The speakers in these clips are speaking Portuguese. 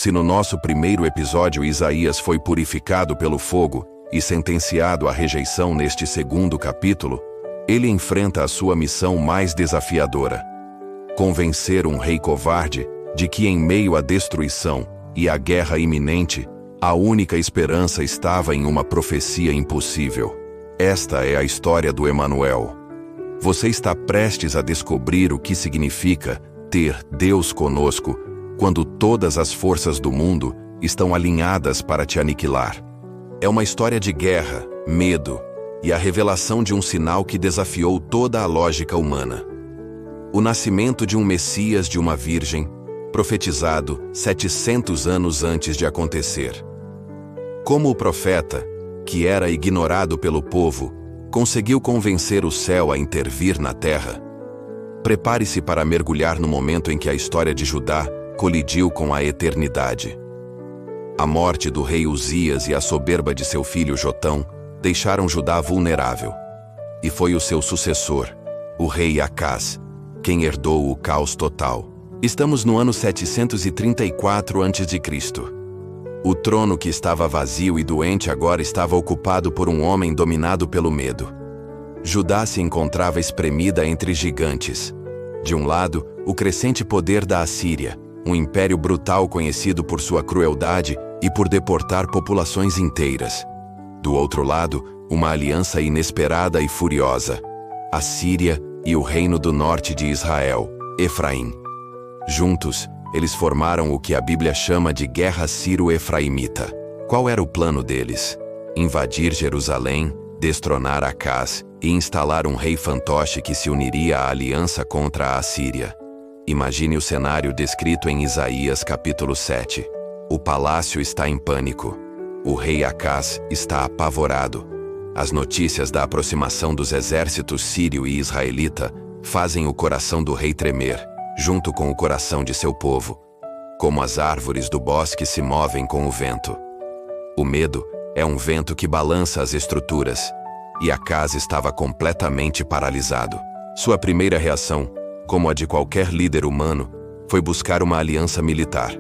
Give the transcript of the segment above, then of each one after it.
Se no nosso primeiro episódio Isaías foi purificado pelo fogo e sentenciado à rejeição neste segundo capítulo, ele enfrenta a sua missão mais desafiadora: convencer um rei covarde de que em meio à destruição e à guerra iminente, a única esperança estava em uma profecia impossível. Esta é a história do Emanuel. Você está prestes a descobrir o que significa ter Deus conosco quando todas as forças do mundo estão alinhadas para te aniquilar. É uma história de guerra, medo e a revelação de um sinal que desafiou toda a lógica humana. O nascimento de um Messias de uma virgem, profetizado 700 anos antes de acontecer. Como o profeta, que era ignorado pelo povo, conseguiu convencer o céu a intervir na terra? Prepare-se para mergulhar no momento em que a história de Judá colidiu com a eternidade. A morte do rei Uzias e a soberba de seu filho Jotão deixaram Judá vulnerável. E foi o seu sucessor, o rei Acaz, quem herdou o caos total. Estamos no ano 734 a.C. O trono que estava vazio e doente agora estava ocupado por um homem dominado pelo medo. Judá se encontrava espremida entre gigantes. De um lado, o crescente poder da Assíria, um império brutal conhecido por sua crueldade e por deportar populações inteiras. Do outro lado, uma aliança inesperada e furiosa: a Síria e o reino do norte de Israel, Efraim. Juntos, eles formaram o que a Bíblia chama de Guerra Sírio-Efraimita. Qual era o plano deles? Invadir Jerusalém, destronar Acaz e instalar um rei fantoche que se uniria à aliança contra a Assíria. Imagine o cenário descrito em Isaías capítulo 7. O palácio está em pânico. O rei Acaz está apavorado. As notícias da aproximação dos exércitos sírio e israelita fazem o coração do rei tremer, junto com o coração de seu povo, como as árvores do bosque se movem com o vento. O medo é um vento que balança as estruturas, e Acaz estava completamente paralisado. Sua primeira reação, como a de qualquer líder humano, foi buscar uma aliança militar.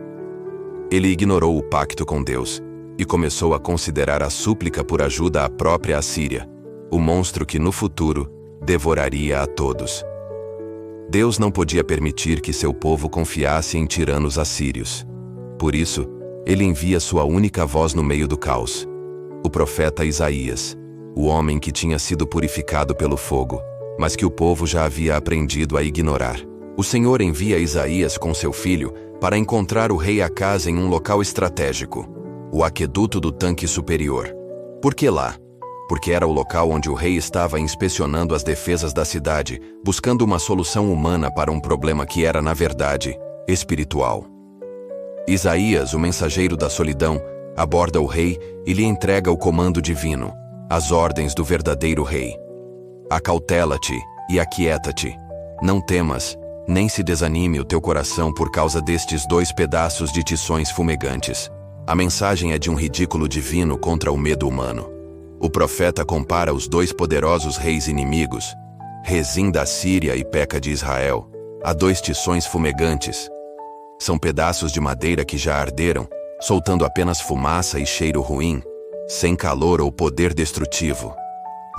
Ele ignorou o pacto com Deus e começou a considerar a súplica por ajuda à própria Assíria, o monstro que no futuro devoraria a todos. Deus não podia permitir que seu povo confiasse em tiranos assírios. Por isso, ele envia sua única voz no meio do caos: o profeta Isaías, o homem que tinha sido purificado pelo fogo, mas que o povo já havia aprendido a ignorar. O Senhor envia Isaías com seu filho para encontrar o rei Acaz em um local estratégico, o aqueduto do tanque superior. Por que lá? Porque era o local onde o rei estava inspecionando as defesas da cidade, buscando uma solução humana para um problema que era, na verdade, espiritual. Isaías, o mensageiro da solidão, aborda o rei e lhe entrega o comando divino, as ordens do verdadeiro rei. Acautela-te e aquieta-te. Não temas, nem se desanime o teu coração por causa destes 2 pedaços de tições fumegantes. A mensagem é de um ridículo divino contra o medo humano. O profeta compara os 2 poderosos reis inimigos, Rezim da Síria e Peca de Israel, a 2 tições fumegantes. São pedaços de madeira que já arderam, soltando apenas fumaça e cheiro ruim, sem calor ou poder destrutivo.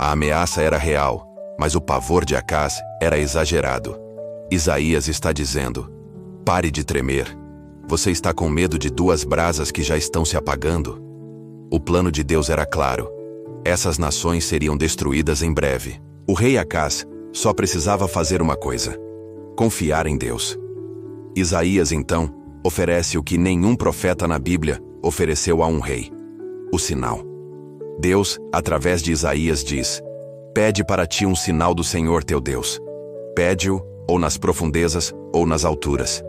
A ameaça era real, mas o pavor de Acaz era exagerado. Isaías está dizendo: pare de tremer. Você está com medo de 2 brasas que já estão se apagando? O plano de Deus era claro. Essas nações seriam destruídas em breve. O rei Acaz só precisava fazer uma coisa: confiar em Deus. Isaías, então, oferece o que nenhum profeta na Bíblia ofereceu a um rei: o sinal. Deus, através de Isaías, diz: pede para ti um sinal do Senhor teu Deus. Pede-o, ou nas profundezas, ou nas alturas.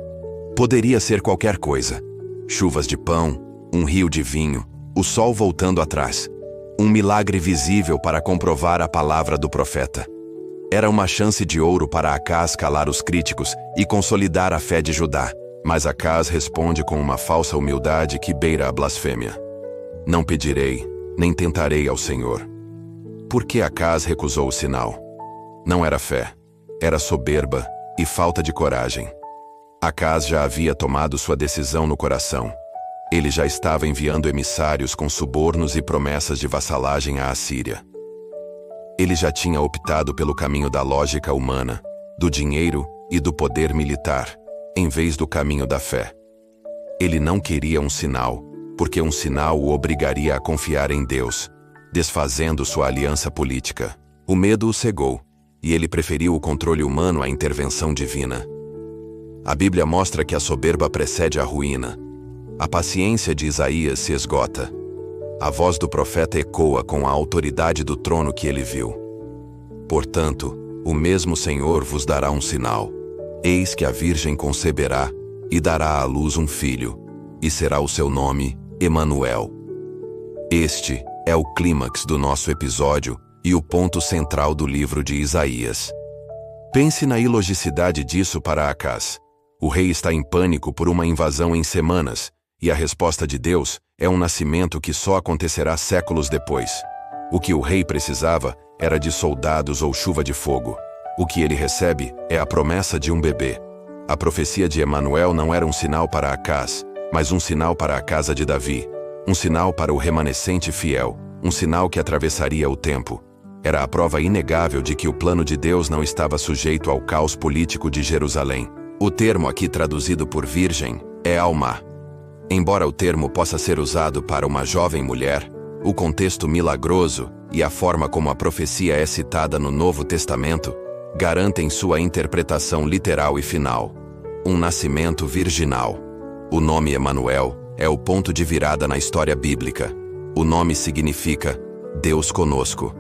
Poderia ser qualquer coisa: chuvas de pão, um rio de vinho, o sol voltando atrás. Um milagre visível para comprovar a palavra do profeta. Era uma chance de ouro para Acaz calar os críticos e consolidar a fé de Judá. Mas Acaz responde com uma falsa humildade que beira a blasfêmia: não pedirei, nem tentarei ao Senhor. Por que Acaz recusou o sinal? Não era fé, era soberba e falta de coragem. Acaz já havia tomado sua decisão no coração. Ele já estava enviando emissários com subornos e promessas de vassalagem à Assíria. Ele já tinha optado pelo caminho da lógica humana, do dinheiro e do poder militar, em vez do caminho da fé. Ele não queria um sinal, porque um sinal o obrigaria a confiar em Deus, desfazendo sua aliança política. O medo o cegou, e ele preferiu o controle humano à intervenção divina. A Bíblia mostra que a soberba precede a ruína. A paciência de Isaías se esgota. A voz do profeta ecoa com a autoridade do trono que ele viu. Portanto, o mesmo Senhor vos dará um sinal. Eis que a Virgem conceberá e dará à luz um filho, e será o seu nome Emanuel. Este é o clímax do nosso episódio e o ponto central do livro de Isaías. Pense na ilogicidade disso para Acaz. O rei está em pânico por uma invasão em semanas, e a resposta de Deus é um nascimento que só acontecerá séculos depois. O que o rei precisava era de soldados ou chuva de fogo. O que ele recebe é a promessa de um bebê. A profecia de Emanuel não era um sinal para Acaz, mas um sinal para a casa de Davi, um sinal para o remanescente fiel, um sinal que atravessaria o tempo. Era a prova inegável de que o plano de Deus não estava sujeito ao caos político de Jerusalém. O termo aqui traduzido por virgem é Alma. Embora o termo possa ser usado para uma jovem mulher, o contexto milagroso e a forma como a profecia é citada no Novo Testamento garantem sua interpretação literal e final. Um nascimento virginal. O nome Emanuel é o ponto de virada na história bíblica. O nome significa Deus conosco.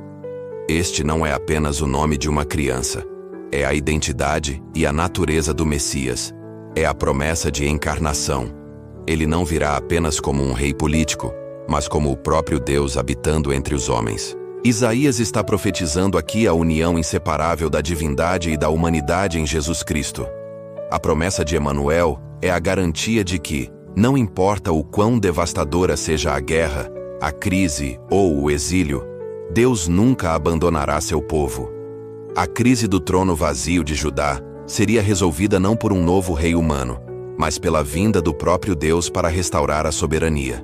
Este não é apenas o nome de uma criança. É a identidade e a natureza do Messias. É a promessa de encarnação. Ele não virá apenas como um rei político, mas como o próprio Deus habitando entre os homens. Isaías está profetizando aqui a união inseparável da divindade e da humanidade em Jesus Cristo. A promessa de Emanuel é a garantia de que, não importa o quão devastadora seja a guerra, a crise ou o exílio, Deus nunca abandonará seu povo. A crise do trono vazio de Judá seria resolvida não por um novo rei humano, mas pela vinda do próprio Deus para restaurar a soberania.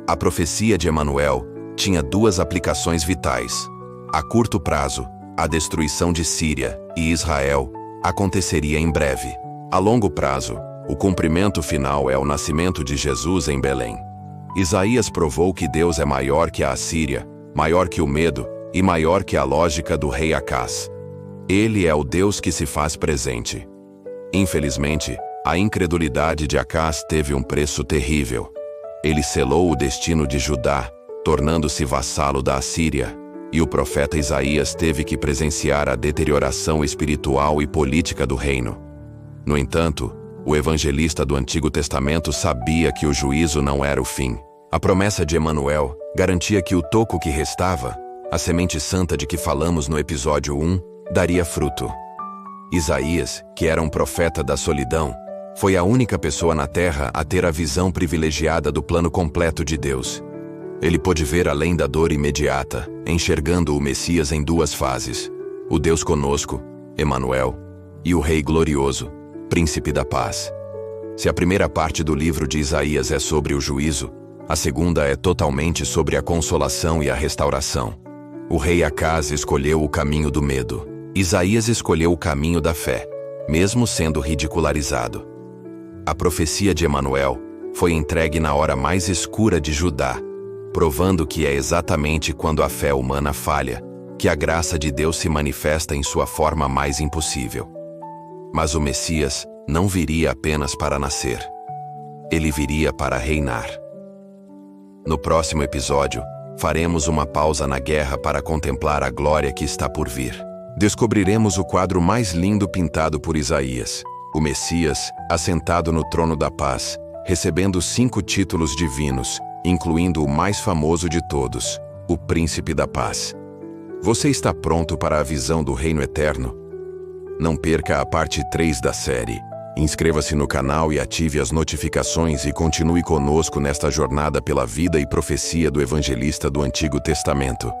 A profecia de Emanuel tinha duas aplicações vitais. A curto prazo, a destruição de Síria e Israel aconteceria em breve. A longo prazo, o cumprimento final é o nascimento de Jesus em Belém. Isaías provou que Deus é maior que a Assíria, maior que o medo e maior que a lógica do rei Acaz. Ele é o Deus que se faz presente. Infelizmente, a incredulidade de Acaz teve um preço terrível. Ele selou o destino de Judá, tornando-se vassalo da Assíria, e o profeta Isaías teve que presenciar a deterioração espiritual e política do reino. No entanto, o evangelista do Antigo Testamento sabia que o juízo não era o fim. A promessa de Emanuel garantia que o toco que restava, a semente santa de que falamos no episódio 1, daria fruto. Isaías, que era um profeta da solidão, foi a única pessoa na terra a ter a visão privilegiada do plano completo de Deus. Ele pôde ver além da dor imediata, enxergando o Messias em duas fases: o Deus conosco, Emanuel, e o Rei glorioso, Príncipe da Paz. Se a primeira parte do livro de Isaías é sobre o juízo, a segunda é totalmente sobre a consolação e a restauração. O rei Acaz escolheu o caminho do medo. Isaías escolheu o caminho da fé, mesmo sendo ridicularizado. A profecia de Emanuel foi entregue na hora mais escura de Judá, provando que é exatamente quando a fé humana falha que a graça de Deus se manifesta em sua forma mais impossível. Mas o Messias não viria apenas para nascer. Ele viria para reinar. No próximo episódio, faremos uma pausa na guerra para contemplar a glória que está por vir. Descobriremos o quadro mais lindo pintado por Isaías: o Messias, assentado no trono da paz, recebendo 5 títulos divinos, incluindo o mais famoso de todos, o Príncipe da Paz. Você está pronto para a visão do Reino Eterno? Não perca a parte 3 da série. Inscreva-se no canal e ative as notificações e continue conosco nesta jornada pela vida e profecia do evangelista do Antigo Testamento.